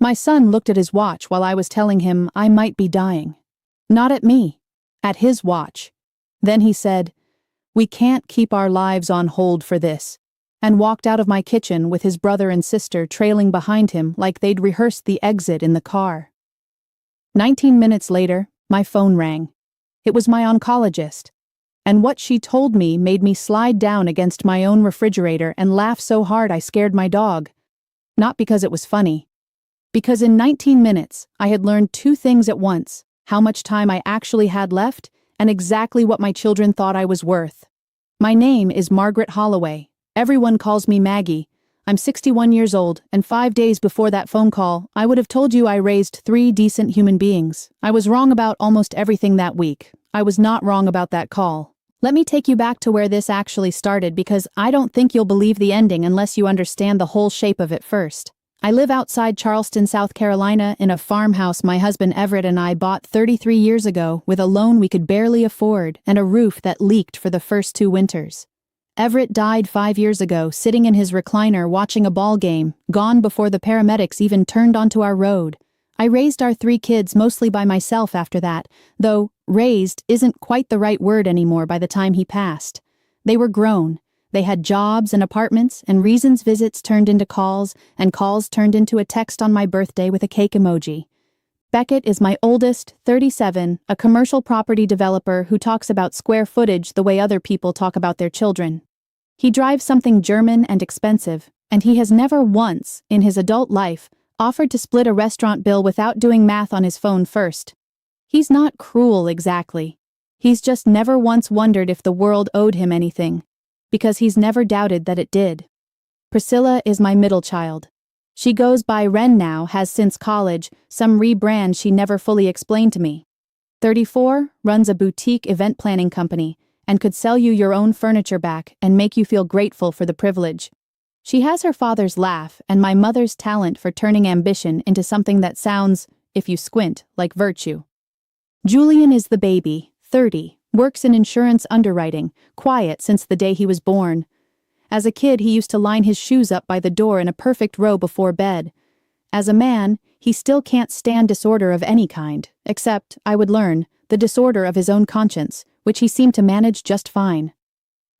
My son looked at his watch while I was telling him I might be dying. Not at me, at his watch. Then he said, "We can't keep our lives on hold for this," and walked out of my kitchen with his brother and sister trailing behind him like they'd rehearsed the exit in the car. 19 minutes later, my phone rang. It was my oncologist. And what she told me made me slide down against my own refrigerator and laugh so hard I scared my dog. Not because it was funny. Because in 19 minutes, I had learned two things at once: how much time I actually had left, and exactly what my children thought I was worth. My name is Margaret Holloway. Everyone calls me Maggie. I'm 61 years old, and 5 days before that phone call, I would have told you I raised 3 decent human beings. I was wrong about almost everything that week. I was not wrong about that call. Let me take you back to where this actually started, because I don't think you'll believe the ending unless you understand the whole shape of it first. I live outside Charleston, South Carolina, in a farmhouse my husband Everett and I bought 33 years ago with a loan we could barely afford and a roof that leaked for the first 2 winters. Everett died 5 years ago, sitting in his recliner watching a ball game, gone before the paramedics even turned onto our road. I raised our 3 kids mostly by myself after that, though raised isn't quite the right word anymore by the time he passed. They were grown. They had jobs and apartments, and reasons visits turned into calls, and calls turned into a text on my birthday with a cake emoji. Beckett is my oldest, 37, a commercial property developer who talks about square footage the way other people talk about their children. He drives something German and expensive, and he has never once, in his adult life, offered to split a restaurant bill without doing math on his phone first. He's not cruel exactly. He's just never once wondered if the world owed him anything, because he's never doubted that it did. Priscilla is my middle child. She goes by Wren now, has since college, some rebrand she never fully explained to me. 34, runs a boutique event planning company, and could sell you your own furniture back and make you feel grateful for the privilege. She has her father's laugh and my mother's talent for turning ambition into something that sounds, if you squint, like virtue. Julian is the baby, 30, works in insurance underwriting, quiet since the day he was born. As a kid, he used to line his shoes up by the door in a perfect row before bed. As a man, he still can't stand disorder of any kind, except, I would learn, the disorder of his own conscience, which he seemed to manage just fine.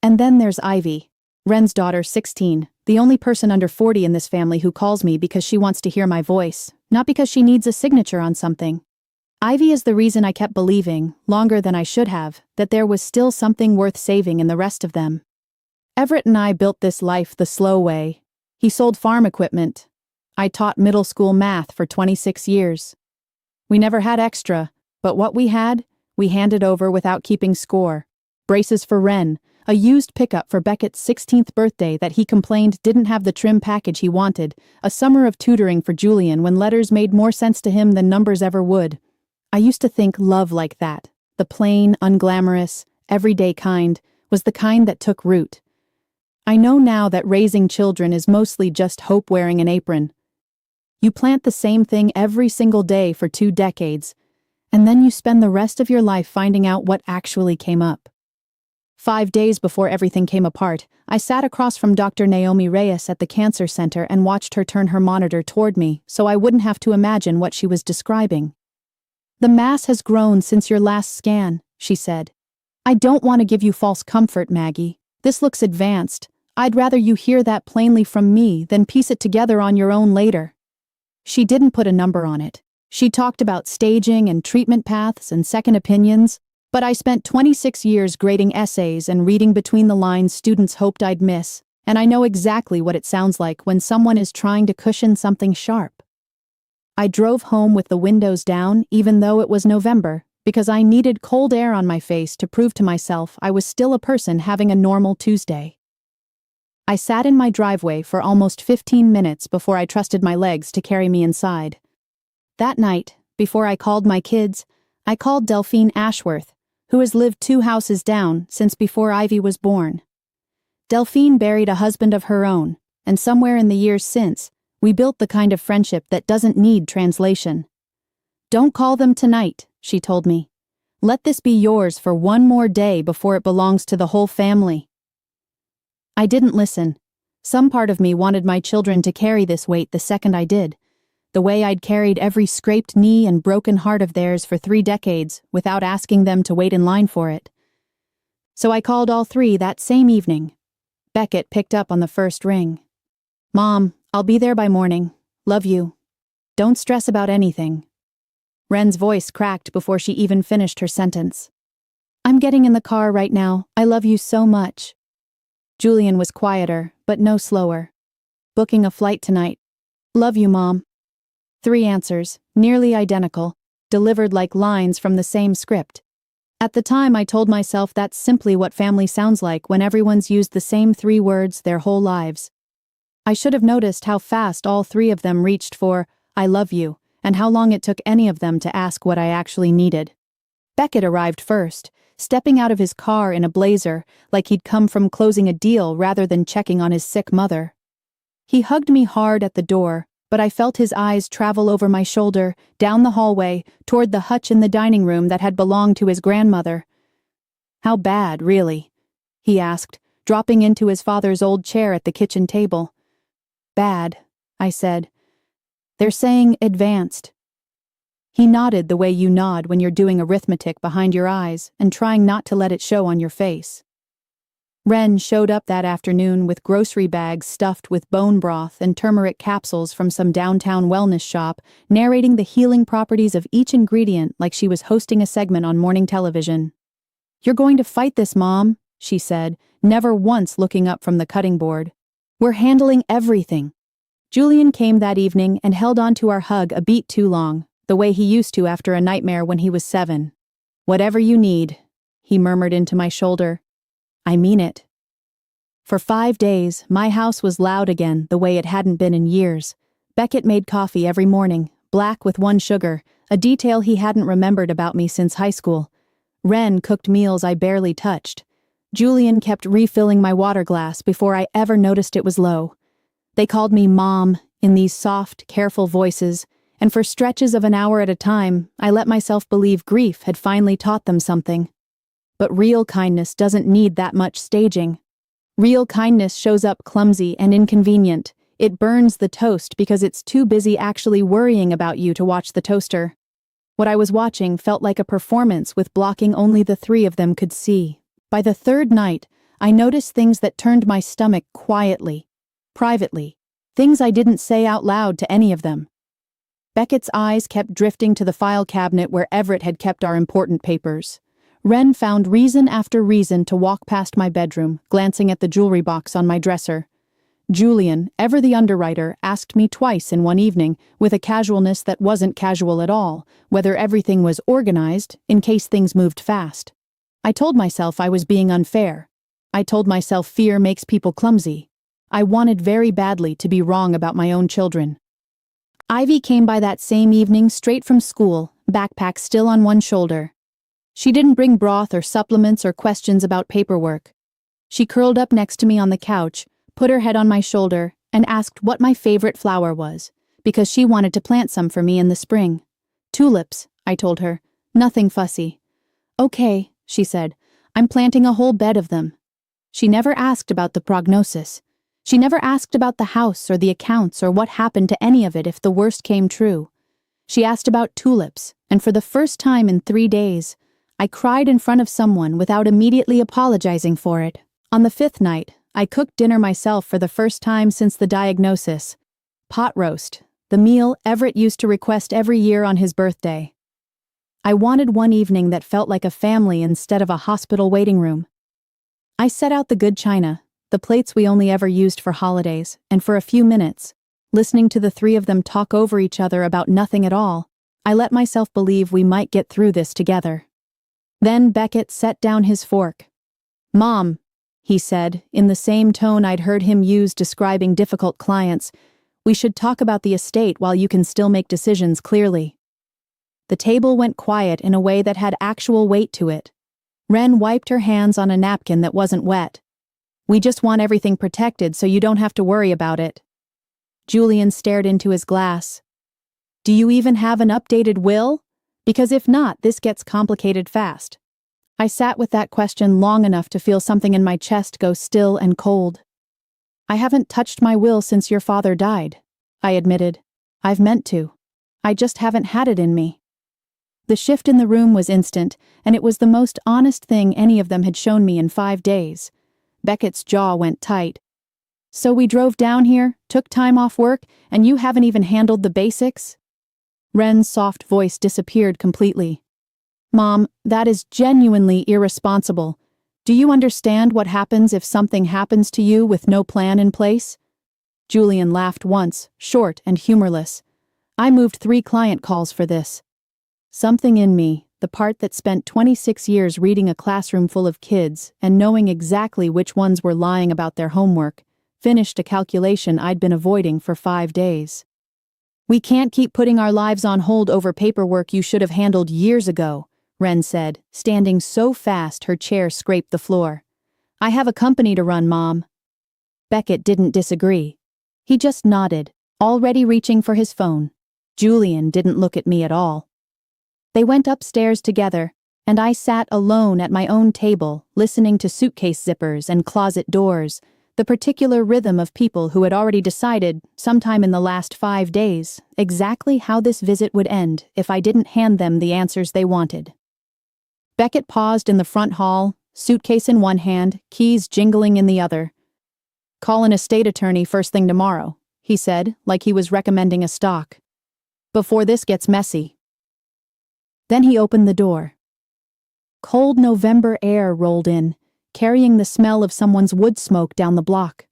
And then there's Ivy, Wren's daughter, 16, the only person under 40 in this family who calls me because she wants to hear my voice, not because she needs a signature on something. Ivy is the reason I kept believing, longer than I should have, that there was still something worth saving in the rest of them. Everett and I built this life the slow way. He sold farm equipment. I taught middle school math for 26 years. We never had extra, but what we had, we handed over without keeping score. Braces for Wren, a used pickup for Beckett's 16th birthday that he complained didn't have the trim package he wanted, a summer of tutoring for Julian when letters made more sense to him than numbers ever would. I used to think love like that, the plain, unglamorous, everyday kind, was the kind that took root. I know now that raising children is mostly just hope wearing an apron. You plant the same thing every single day for 2 decades, and then you spend the rest of your life finding out what actually came up. 5 days before everything came apart, I sat across from Dr. Naomi Reyes at the cancer center and watched her turn her monitor toward me so I wouldn't have to imagine what she was describing. "The mass has grown since your last scan," she said. "I don't want to give you false comfort, Maggie. This looks advanced. I'd rather you hear that plainly from me than piece it together on your own later." She didn't put a number on it. She talked about staging and treatment paths and second opinions, but I spent 26 years grading essays and reading between the lines students hoped I'd miss, and I know exactly what it sounds like when someone is trying to cushion something sharp. I drove home with the windows down, even though it was November, because I needed cold air on my face to prove to myself I was still a person having a normal Tuesday. I sat in my driveway for almost 15 minutes before I trusted my legs to carry me inside. That night, before I called my kids, I called Delphine Ashworth, who has lived 2 houses down since before Ivy was born. Delphine buried a husband of her own, and somewhere in the years since, we built the kind of friendship that doesn't need translation. "Don't call them tonight," she told me. "Let this be yours for 1 more day before it belongs to the whole family." I didn't listen. Some part of me wanted my children to carry this weight the second I did. the way I'd carried every scraped knee and broken heart of theirs for 3 decades without asking them to wait in line for it. So I called all 3 that same evening. Beckett picked up on the first ring. "Mom, I'll be there by morning. Love you. Don't stress about anything." Wren's voice cracked before she even finished her sentence. "I'm getting in the car right now. I love you so much." Julian was quieter, but no slower. "Booking a flight tonight. Love you, Mom." 3 answers, nearly identical, delivered like lines from the same script. At the time, I told myself that's simply what family sounds like when everyone's used the same 3 words their whole lives. I should have noticed how fast all 3 of them reached for, "I love you," and how long it took any of them to ask what I actually needed. Beckett arrived first, stepping out of his car in a blazer, like he'd come from closing a deal rather than checking on his sick mother. He hugged me hard at the door, but I felt his eyes travel over my shoulder, down the hallway, toward the hutch in the dining room that had belonged to his grandmother. "How bad, really?" he asked, dropping into his father's old chair at the kitchen table. "Bad," I said. "They're saying advanced." He nodded the way you nod when you're doing arithmetic behind your eyes and trying not to let it show on your face. Wren showed up that afternoon with grocery bags stuffed with bone broth and turmeric capsules from some downtown wellness shop, narrating the healing properties of each ingredient like she was hosting a segment on morning television. "You're going to fight this, Mom," she said, never once looking up from the cutting board. "We're handling everything." Julian came that evening and held on to our hug a beat too long, the way he used to after a nightmare when he was 7. "Whatever you need," he murmured into my shoulder. "I mean it." For 5 days, my house was loud again the way it hadn't been in years. Beckett made coffee every morning, black with 1 sugar, a detail he hadn't remembered about me since high school. Wren cooked meals I barely touched. Julian kept refilling my water glass before I ever noticed it was low. They called me Mom in these soft, careful voices, and for stretches of an hour at a time, I let myself believe grief had finally taught them something. But real kindness doesn't need that much staging. Real kindness shows up clumsy and inconvenient. It burns the toast because it's too busy actually worrying about you to watch the toaster. What I was watching felt like a performance with blocking only the 3 of them could see. By the 3rd night, I noticed things that turned my stomach quietly, privately, things I didn't say out loud to any of them. Beckett's eyes kept drifting to the file cabinet where Everett had kept our important papers. Wren found reason after reason to walk past my bedroom, glancing at the jewelry box on my dresser. Julian, ever the underwriter, asked me twice in one evening, with a casualness that wasn't casual at all, whether everything was organized, in case things moved fast. I told myself I was being unfair. I told myself fear makes people clumsy. I wanted very badly to be wrong about my own children. Ivy came by that same evening straight from school, backpack still on one shoulder. She didn't bring broth or supplements or questions about paperwork. She curled up next to me on the couch, put her head on my shoulder, and asked what my favorite flower was, because she wanted to plant some for me in the spring. "Tulips," I told her. "Nothing fussy." "Okay," she said. "I'm planting a whole bed of them." She never asked about the prognosis. She never asked about the house or the accounts or what happened to any of it if the worst came true. She asked about tulips, and for the first time in 3 days, I cried in front of someone without immediately apologizing for it. On the 5th night, I cooked dinner myself for the first time since the diagnosis. Pot roast, the meal Everett used to request every year on his birthday. I wanted one evening that felt like a family instead of a hospital waiting room. I set out the good china, the plates we only ever used for holidays, and for a few minutes, listening to the 3 of them talk over each other about nothing at all, I let myself believe we might get through this together. Then Beckett set down his fork. "Mom," he said, in the same tone I'd heard him use describing difficult clients, "we should talk about the estate while you can still make decisions clearly." The table went quiet in a way that had actual weight to it. Wren wiped her hands on a napkin that wasn't wet. "We just want everything protected so you don't have to worry about it." Julian stared into his glass. "Do you even have an updated will? Because if not, this gets complicated fast." I sat with that question long enough to feel something in my chest go still and cold. "I haven't touched my will since your father died," I admitted. I've meant to. I just haven't had it in me. The shift in the room was instant, and it was the most honest thing any of them had shown me in 5 days. Beckett's jaw went tight. So we drove down here, took time off work, and you haven't even handled the basics? Wren's soft voice disappeared completely. Mom, that is genuinely irresponsible. Do you understand what happens if something happens to you with no plan in place? Julian laughed once, short and humorless. I moved 3 client calls for this. Something in me, the part that spent 26 years reading a classroom full of kids and knowing exactly which ones were lying about their homework, finished a calculation I'd been avoiding for 5 days. We can't keep putting our lives on hold over paperwork you should have handled years ago, Wren said, standing so fast her chair scraped the floor. I have a company to run, Mom. Beckett didn't disagree. He just nodded, already reaching for his phone. Julian didn't look at me at all. They went upstairs together, and I sat alone at my own table, listening to suitcase zippers and closet doors, the particular rhythm of people who had already decided, sometime in the last 5 days, exactly how this visit would end if I didn't hand them the answers they wanted. Beckett paused in the front hall, suitcase in one hand, keys jingling in the other. Call an estate attorney first thing tomorrow, he said, like he was recommending a stock. Before this gets messy. Then he opened the door. Cold November air rolled in, carrying the smell of someone's wood smoke down the block.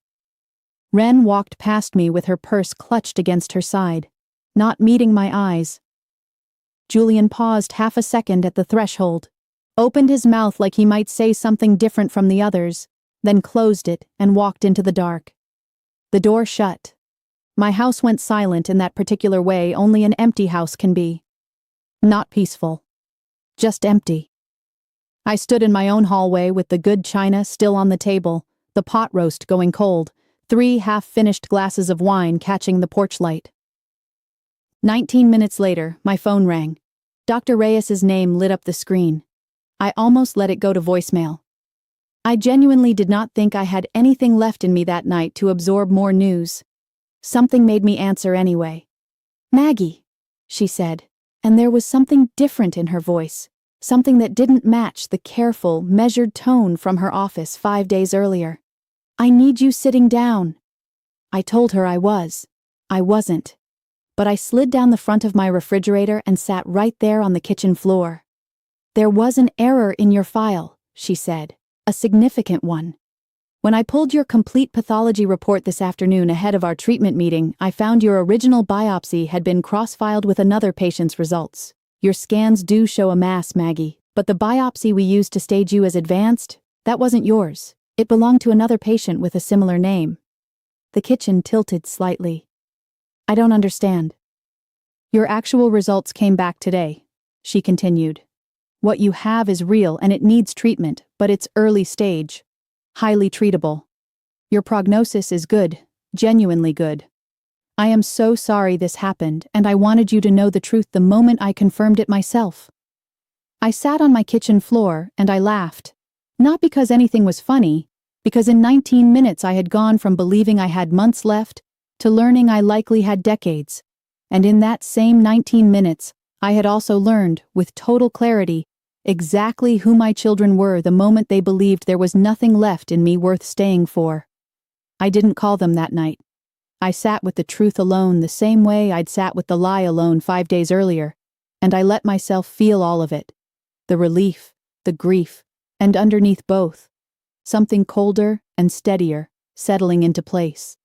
Wren walked past me with her purse clutched against her side, not meeting my eyes. Julian paused half a second at the threshold, opened his mouth like he might say something different from the others, then closed it and walked into the dark. The door shut. My house went silent in that particular way only an empty house can be. Not peaceful. Just empty. I stood in my own hallway with the good china still on the table, the pot roast going cold, 3 half-finished glasses of wine catching the porch light. 19 minutes later, my phone rang. Dr. Reyes's name lit up the screen. I almost let it go to voicemail. I genuinely did not think I had anything left in me that night to absorb more news. Something made me answer anyway. Maggie, she said, and there was something different in her voice, something that didn't match the careful, measured tone from her office 5 days earlier. I need you sitting down. I told her I was. I wasn't. But I slid down the front of my refrigerator and sat right there on the kitchen floor. There was an error in your file, she said, a significant one. When I pulled your complete pathology report this afternoon ahead of our treatment meeting, I found your original biopsy had been cross-filed with another patient's results. Your scans do show a mass, Maggie, but the biopsy we used to stage you as advanced, that wasn't yours. It belonged to another patient with a similar name. The kitchen tilted slightly. I don't understand. Your actual results came back today, she continued. What you have is real and it needs treatment, but it's early stage. Highly treatable. Your prognosis is good, genuinely good. I am so sorry this happened, and I wanted you to know the truth the moment I confirmed it myself. I sat on my kitchen floor and I laughed. Not because anything was funny, because in 19 minutes I had gone from believing I had months left to learning I likely had decades. And in that same 19 minutes, I had also learned, with total clarity, exactly who my children were the moment they believed there was nothing left in me worth staying for. I didn't call them that night. I sat with the truth alone the same way I'd sat with the lie alone 5 days earlier, and I let myself feel all of it. The relief, the grief, and underneath both, something colder and steadier settling into place.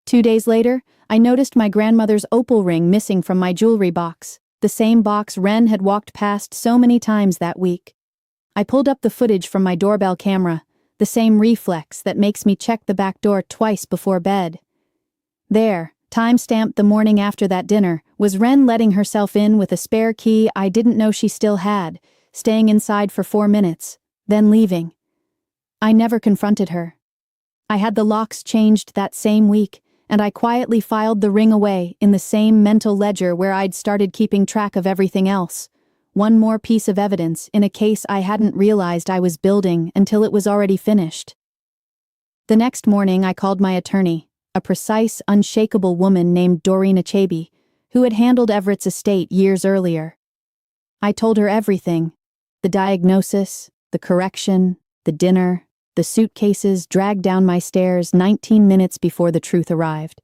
2 days later, I noticed my grandmother's opal ring missing from my jewelry box, the same box Wren had walked past so many times that week. I pulled up the footage from my doorbell camera, the same reflex that makes me check the back door twice before bed. There, time-stamped the morning after that dinner, was Wren letting herself in with a spare key I didn't know she still had, staying inside for 4 minutes, then leaving. I never confronted her. I had the locks changed that same week, and I quietly filed the ring away in the same mental ledger where I'd started keeping track of everything else. One more piece of evidence in a case I hadn't realized I was building until it was already finished. The next morning I called my attorney, a precise, unshakable woman named Doreen Achebe, who had handled Everett's estate years earlier. I told her everything: the diagnosis, the correction, the dinner, the suitcases dragged down my stairs 19 minutes before the truth arrived.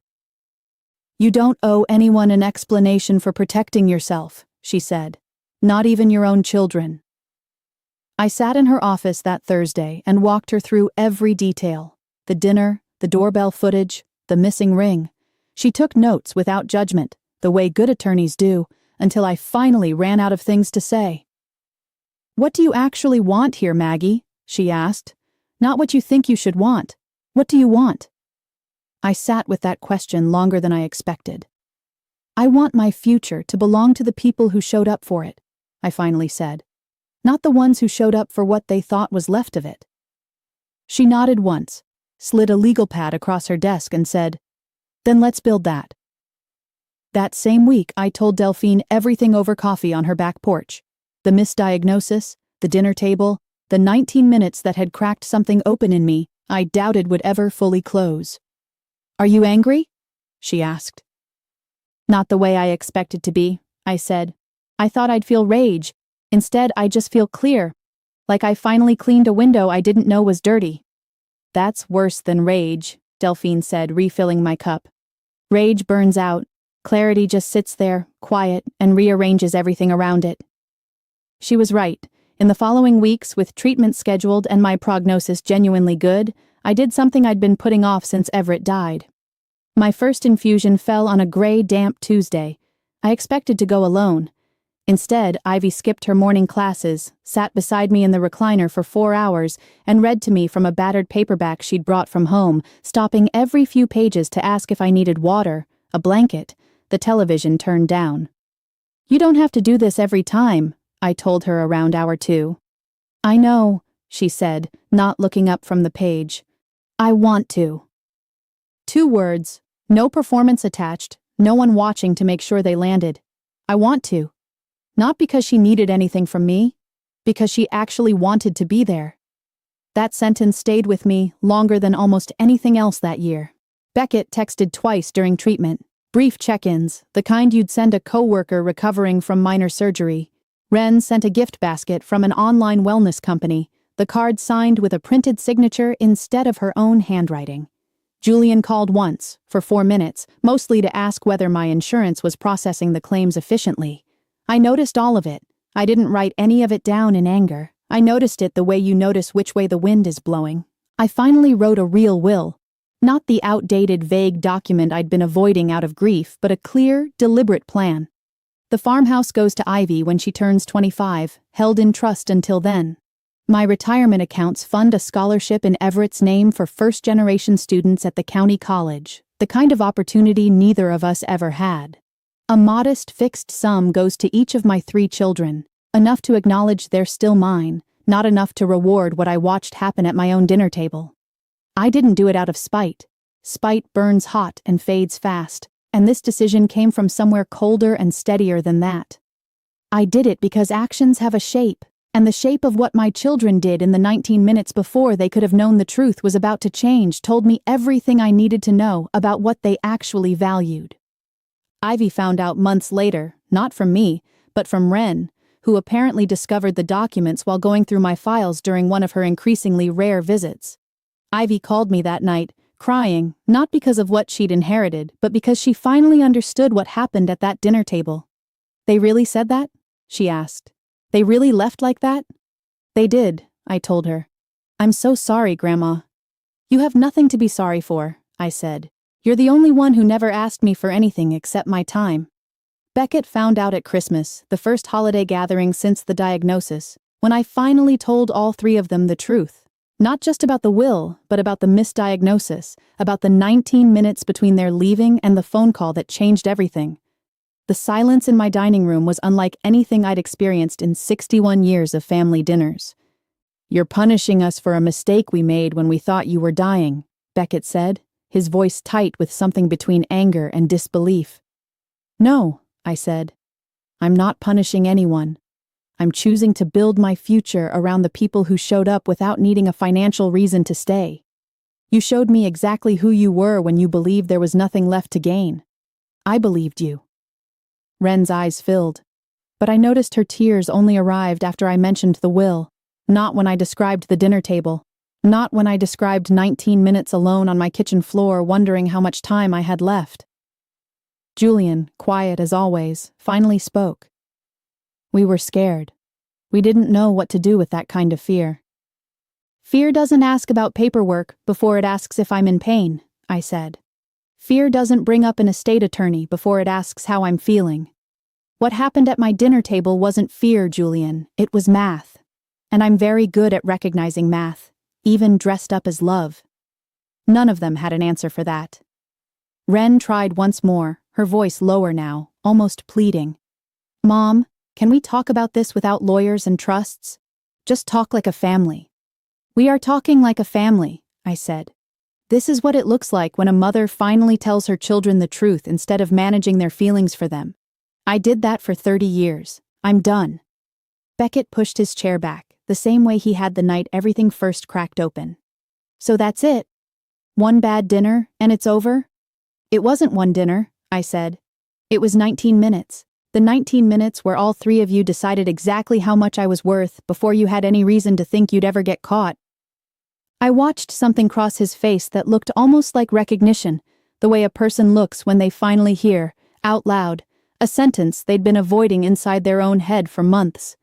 "You don't owe anyone an explanation for protecting yourself," she said. "Not even your own children." I sat in her office that Thursday and walked her through every detail: the dinner, the doorbell footage, the missing ring. She took notes without judgment, the way good attorneys do, until I finally ran out of things to say. "What do you actually want here, Maggie?" she asked. "Not what you think you should want. What do you want?" I sat with that question longer than I expected. "I want my future to belong to the people who showed up for it," I finally said. "Not the ones who showed up for what they thought was left of it." She nodded once, slid a legal pad across her desk and said, "Then let's build that." That same week, I told Delphine everything over coffee on her back porch: the misdiagnosis, the dinner table, the 19 minutes that had cracked something open in me I doubted would ever fully close. "Are you angry?" she asked. "Not the way I expected to be," I said. "I thought I'd feel rage. Instead, I just feel clear, like I finally cleaned a window I didn't know was dirty." "That's worse than rage," Delphine said, refilling my cup. "Rage burns out. Clarity just sits there, quiet, and rearranges everything around it." She was right. In the following weeks, with treatment scheduled and my prognosis genuinely good, I did something I'd been putting off since Everett died. My first infusion fell on a gray, damp Tuesday. I expected to go alone. Instead, Ivy skipped her morning classes, sat beside me in the recliner for 4 hours, and read to me from a battered paperback she'd brought from home, stopping every few pages to ask if I needed water, a blanket, the television turned down. "You don't have to do this every time," I told her around hour 2. "I know," she said, not looking up from the page. "I want to." 2 words, no performance attached, no one watching to make sure they landed. I want to. Not because she needed anything from me, because she actually wanted to be there. That sentence stayed with me longer than almost anything else that year. Beckett texted twice during treatment. Brief check-ins, the kind you'd send a coworker recovering from minor surgery. Ren sent a gift basket from an online wellness company, the card signed with a printed signature instead of her own handwriting. Julian called once, for 4 minutes, mostly to ask whether my insurance was processing the claims efficiently. I noticed all of it. I didn't write any of it down in anger. I noticed it the way you notice which way the wind is blowing. I finally wrote a real will. Not the outdated, vague document I'd been avoiding out of grief, but a clear, deliberate plan. The farmhouse goes to Ivy when she turns 25, held in trust until then. My retirement accounts fund a scholarship in Everett's name for first-generation students at the county college, the kind of opportunity neither of us ever had. A modest, fixed sum goes to each of my 3 children, enough to acknowledge they're still mine, not enough to reward what I watched happen at my own dinner table. I didn't do it out of spite. Spite burns hot and fades fast, and this decision came from somewhere colder and steadier than that. I did it because actions have a shape, and the shape of what my children did in the 19 minutes before they could have known the truth was about to change told me everything I needed to know about what they actually valued. Ivy found out months later, not from me, but from Ren, who apparently discovered the documents while going through my files during one of her increasingly rare visits. Ivy called me that night, crying, not because of what she'd inherited, but because she finally understood what happened at that dinner table. "They really said that?" she asked. "They really left like that?" "They did," I told her. "I'm so sorry, Grandma." "You have nothing to be sorry for," I said. "You're the only one who never asked me for anything except my time." Beckett found out at Christmas, the first holiday gathering since the diagnosis, when I finally told all 3 of them the truth. Not just about the will, but about the misdiagnosis, about the 19 minutes between their leaving and the phone call that changed everything. The silence in my dining room was unlike anything I'd experienced in 61 years of family dinners. "You're punishing us for a mistake we made when we thought you were dying," Beckett said, his voice tight with something between anger and disbelief. "No," I said. "I'm not punishing anyone. I'm choosing to build my future around the people who showed up without needing a financial reason to stay." You showed me exactly who you were when you believed there was nothing left to gain. I believed you." Ren's eyes filled, but I noticed her tears only arrived after I mentioned the will, not when I described the dinner table, not when I described 19 minutes alone on my kitchen floor wondering how much time I had left. Julian, quiet as always, finally spoke. "We were scared. We didn't know what to do with that kind of fear." "Fear doesn't ask about paperwork before it asks if I'm in pain," I said. "Fear doesn't bring up an estate attorney before it asks how I'm feeling. What happened at my dinner table wasn't fear, Julian, it was math. And I'm very good at recognizing math, even dressed up as love." None of them had an answer for that. Ren tried once more, her voice lower now, almost pleading. "Mom, can we talk about this without lawyers and trusts? Just talk like a family." "We are talking like a family," I said. "This is what it looks like when a mother finally tells her children the truth instead of managing their feelings for them. I did that for 30 years. I'm done." Beckett pushed his chair back, the same way he had the night everything first cracked open. "So that's it? One bad dinner, and it's over?" "It wasn't one dinner," I said. "It was 19 minutes. The 19 minutes where all three of you decided exactly how much I was worth before you had any reason to think you'd ever get caught." I watched something cross his face that looked almost like recognition, the way a person looks when they finally hear, out loud, a sentence they'd been avoiding inside their own head for months.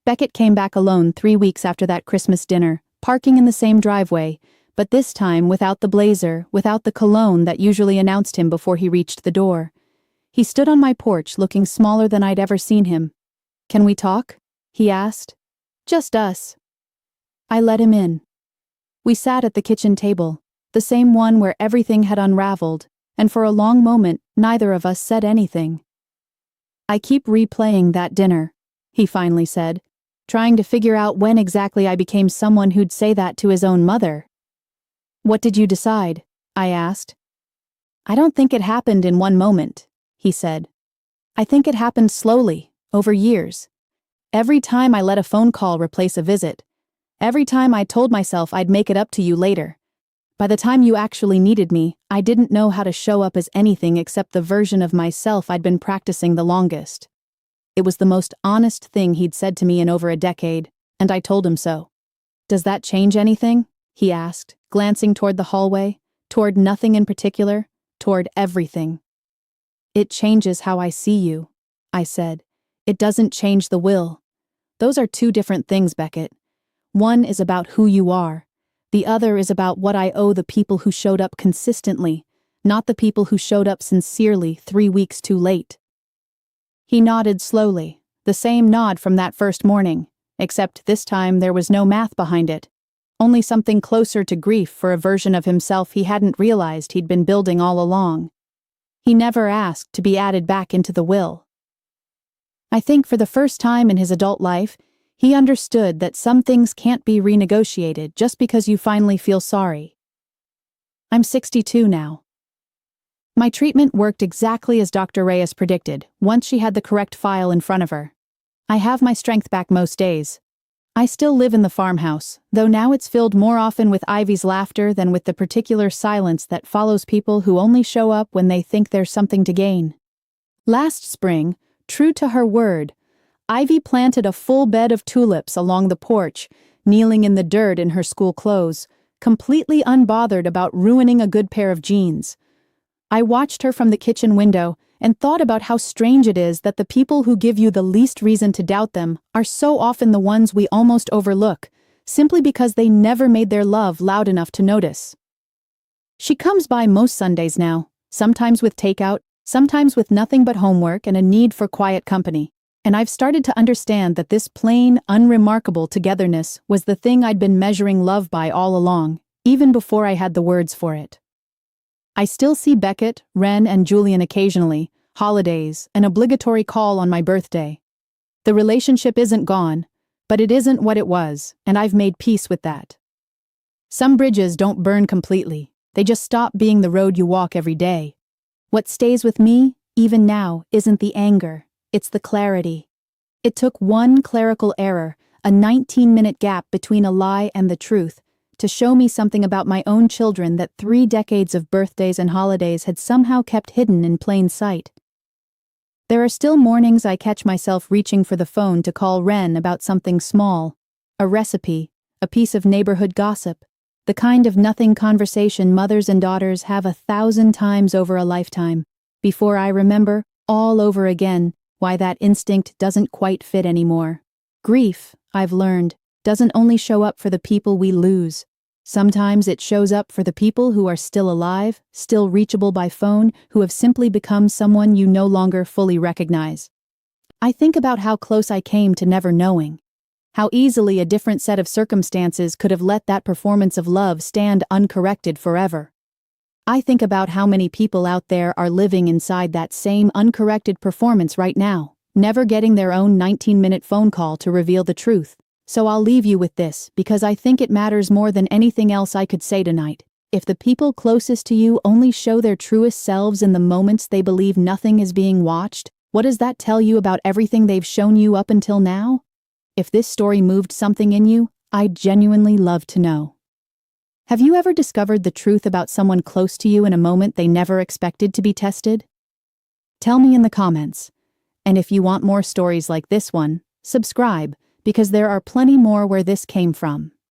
Beckett came back alone 3 weeks after that Christmas dinner, parking in the same driveway, but this time without the blazer, without the cologne that usually announced him before he reached the door. He stood on my porch looking smaller than I'd ever seen him. "Can we talk?" he asked. "Just us." I let him in. We sat at the kitchen table, the same one where everything had unraveled, and for a long moment neither of us said anything. "I keep replaying that dinner," he finally said, trying to figure out when exactly I became someone who'd say that to his own mother. "What did you decide?" I asked. "I don't think it happened in one moment," he said. "I think it happened slowly, over years. Every time I let a phone call replace a visit. Every time I told myself I'd make it up to you later. By the time you actually needed me, I didn't know how to show up as anything except the version of myself I'd been practicing the longest." It was the most honest thing he'd said to me in over a decade, and I told him so. "Does that change anything?" he asked, glancing toward the hallway, toward nothing in particular, toward everything. "It changes how I see you," I said. "It doesn't change the will. Those are two different things, Beckett. One is about who you are. The other is about what I owe the people who showed up consistently, not the people who showed up sincerely 3 weeks too late." He nodded slowly, the same nod from that first morning, except this time there was no math behind it, only something closer to grief for a version of himself he hadn't realized he'd been building all along. He never asked to be added back into the will. I think for the first time in his adult life, he understood that some things can't be renegotiated just because you finally feel sorry. I'm 62 now. My treatment worked exactly as Dr. Reyes predicted, once she had the correct file in front of her. I have my strength back most days. I still live in the farmhouse, though now it's filled more often with Ivy's laughter than with the particular silence that follows people who only show up when they think there's something to gain. Last spring, true to her word, Ivy planted a full bed of tulips along the porch, kneeling in the dirt in her school clothes, completely unbothered about ruining a good pair of jeans. I watched her from the kitchen window and thought about how strange it is that the people who give you the least reason to doubt them are so often the ones we almost overlook, simply because they never made their love loud enough to notice. She comes by most Sundays now, sometimes with takeout, sometimes with nothing but homework and a need for quiet company. And I've started to understand that this plain, unremarkable togetherness was the thing I'd been measuring love by all along, even before I had the words for it. I still see Beckett, Ren, and Julian occasionally, holidays, an obligatory call on my birthday. The relationship isn't gone, but it isn't what it was, and I've made peace with that. Some bridges don't burn completely, they just stop being the road you walk every day. What stays with me, even now, isn't the anger. It's the clarity. It took one clerical error, a 19-minute gap between a lie and the truth, to show me something about my own children that 3 decades of birthdays and holidays had somehow kept hidden in plain sight. There are still mornings I catch myself reaching for the phone to call Ren about something small, a recipe, a piece of neighborhood gossip, the kind of nothing conversation mothers and daughters have 1,000 times over a lifetime, before I remember, all over again, why that instinct doesn't quite fit anymore. Grief, I've learned, doesn't only show up for the people we lose. Sometimes it shows up for the people who are still alive, still reachable by phone, who have simply become someone you no longer fully recognize. I think about how close I came to never knowing. How easily a different set of circumstances could have let that performance of love stand uncorrected forever. I think about how many people out there are living inside that same uncorrected performance right now, never getting their own 19-minute phone call to reveal the truth. So I'll leave you with this, because I think it matters more than anything else I could say tonight. If the people closest to you only show their truest selves in the moments they believe nothing is being watched, what does that tell you about everything they've shown you up until now? If this story moved something in you, I'd genuinely love to know. Have you ever discovered the truth about someone close to you in a moment they never expected to be tested? Tell me in the comments. And if you want more stories like this one, subscribe, because there are plenty more where this came from.